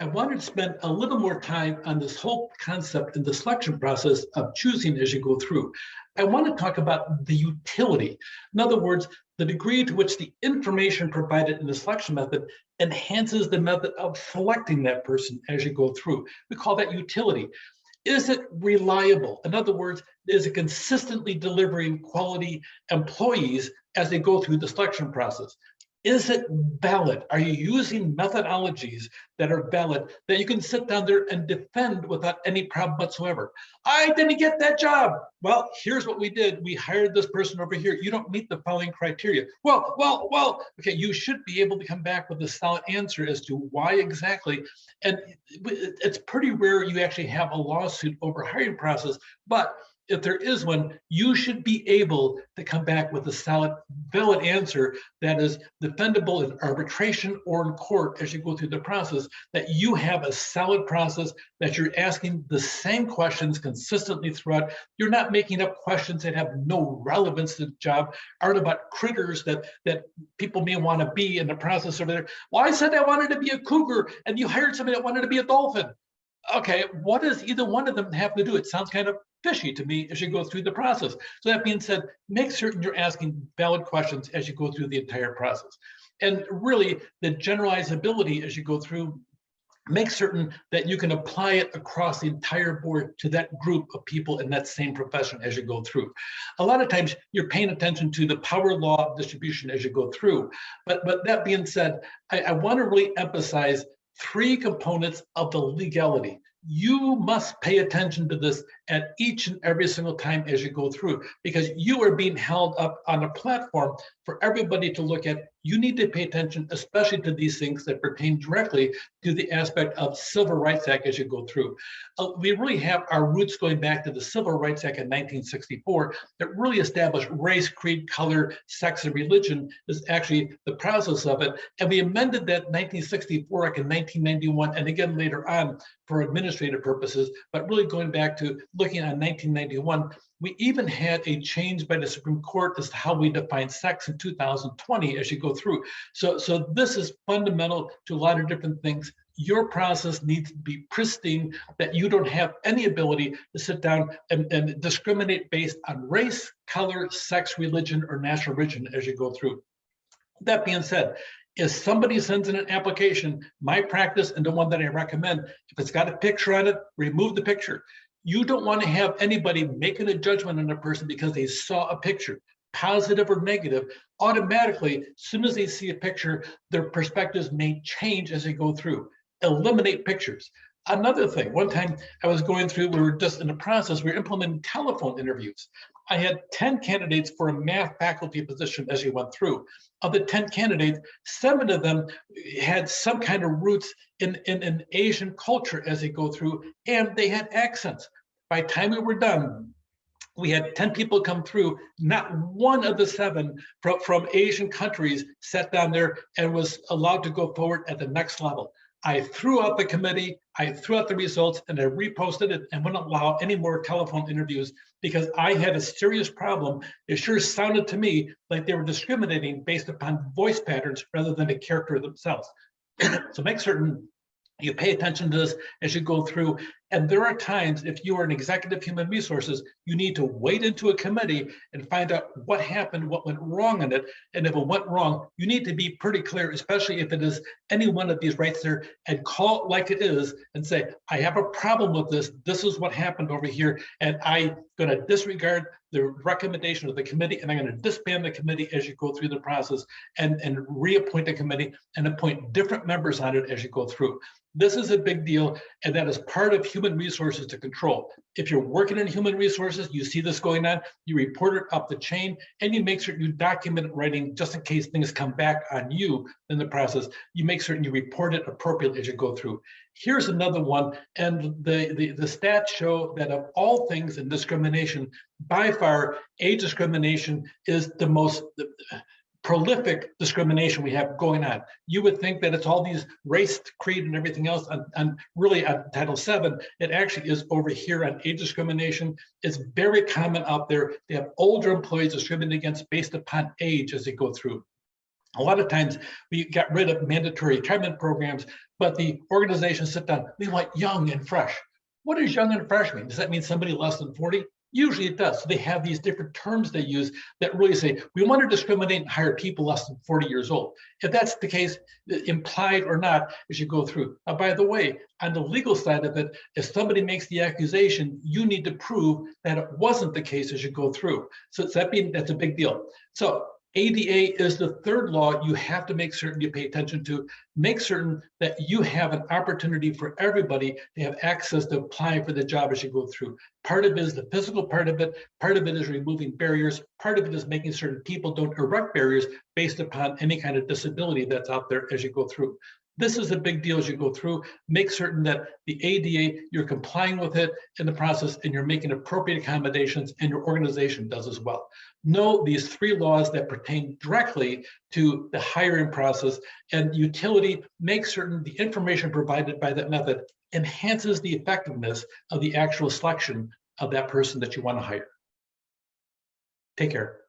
I wanted to spend a little more time on this whole concept in the selection process of choosing as you go through. I want to talk about the utility. In other words, the degree to which the information provided in the selection method enhances the method of selecting that person as you go through. We call that utility. Is it reliable? In other words, is it consistently delivering quality employees as they go through the selection process? Is it valid? Are you using methodologies that are valid that you can sit down there and defend without any problem whatsoever? I didn't get that job. Well, here's what we did. We hired this person over here. You don't meet the following criteria. Well, okay, you should be able to come back with a solid answer as to why exactly. And it's pretty rare you actually have a lawsuit over hiring process, but if there is one, you should be able to come back with a solid, valid answer that is defendable in arbitration or in court as you go through the process, that you have a solid process, that you're asking the same questions consistently throughout. You're not making up questions that have no relevance to the job, aren't about critters that people may want to be in the process over there. Well, I said I wanted to be a cougar and you hired somebody that wanted to be a dolphin. Okay, what does either one of them have to do? It sounds kind of fishy to me as you go through the process. So that being said, make certain you're asking valid questions as you go through the entire process. And really, the generalizability as you go through, make certain that you can apply it across the entire board to that group of people in that same profession as you go through. A lot of times you're paying attention to the power law of distribution as you go through. But that being said, I want to really emphasize three components of the legality. You must pay attention to this at each and every single time as you go through, because you are being held up on a platform for everybody to look at. You need to pay attention, especially to these things that pertain directly to the aspect of Civil Rights Act as you go through. We really have our roots going back to the Civil Rights Act in 1964 that really established race, creed, color, sex, and religion is actually the process of it. And we amended that 1964 Act in 1991 and again later on for administrative purposes, but really going back to looking at 1991, we even had a change by the Supreme Court as to how we define sex in 2020 as you go through. So this is fundamental to a lot of different things. Your process needs to be pristine, that you don't have any ability to sit down and discriminate based on race, color, sex, religion, or national origin as you go through. That being said, if somebody sends in an application, my practice and the one that I recommend, if it's got a picture on it, remove the picture. You don't want to have anybody making a judgment on a person because they saw a picture, positive or negative. Automatically, as soon as they see a picture, their perspectives may change as they go through. Eliminate pictures. Another thing, one time I was going through, we were just in the process, we were implementing telephone interviews. I had 10 candidates for a math faculty position as you went through. Of the 10 candidates, 7 of them had some kind of roots in an Asian culture as they go through, and they had accents. By the time we were done, we had 10 people come through. Not one of the 7 from Asian countries sat down there and was allowed to go forward at the next level. I threw out the committee, I threw out the results, and I reposted it and wouldn't allow any more telephone interviews because I had a serious problem. It sure sounded to me like they were discriminating based upon voice patterns rather than the character themselves. So make certain you pay attention to this as you go through. And there are times, if you are an executive human resources, you need to wade into a committee and find out what happened, what went wrong in it. And if it went wrong, you need to be pretty clear, especially if it is any one of these rights there, and call it like it is and say, I have a problem with this. This is what happened over here. And I'm going to disregard the recommendation of the committee, and I'm going to disband the committee as you go through the process and reappoint a committee and appoint different members on it as you go through. This is a big deal, and that is part of human resources to control. If you're working in human resources, you see this going on, you report it up the chain, and you make certain you document it in writing just in case things come back on you in the process. You make certain you report it appropriately as you go through. Here's another one, and the stats show that of all things in discrimination, by far, age discrimination is the most prolific discrimination we have going on. You would think that it's all these race, creed, and everything else, and really on Title VII, it actually is over here on age discrimination. It's very common out there. They have older employees discriminated against based upon age as they go through. A lot of times we got rid of mandatory retirement programs, but the organizations sit down, we want young and fresh. What does young and fresh mean? Does that mean somebody less than 40? Usually it does. So they have these different terms they use that really say, we want to discriminate and hire people less than 40 years old. If that's the case, implied or not, as you go through. By the way, on the legal side of it, if somebody makes the accusation, you need to prove that it wasn't the case as you go through. So that's a big deal. So ADA is the third law you have to make certain you pay attention to. Make certain that you have an opportunity for everybody to have access to apply for the job as you go through. Part of it is the physical part of it. Part of it is removing barriers. Part of it is making certain people don't erect barriers based upon any kind of disability that's out there as you go through. This is a big deal as you go through. Make certain that the ADA, you're complying with it in the process and you're making appropriate accommodations, and your organization does as well. Know these three laws that pertain directly to the hiring process, and utility. Make certain the information provided by that method enhances the effectiveness of the actual selection of that person that you want to hire. Take care.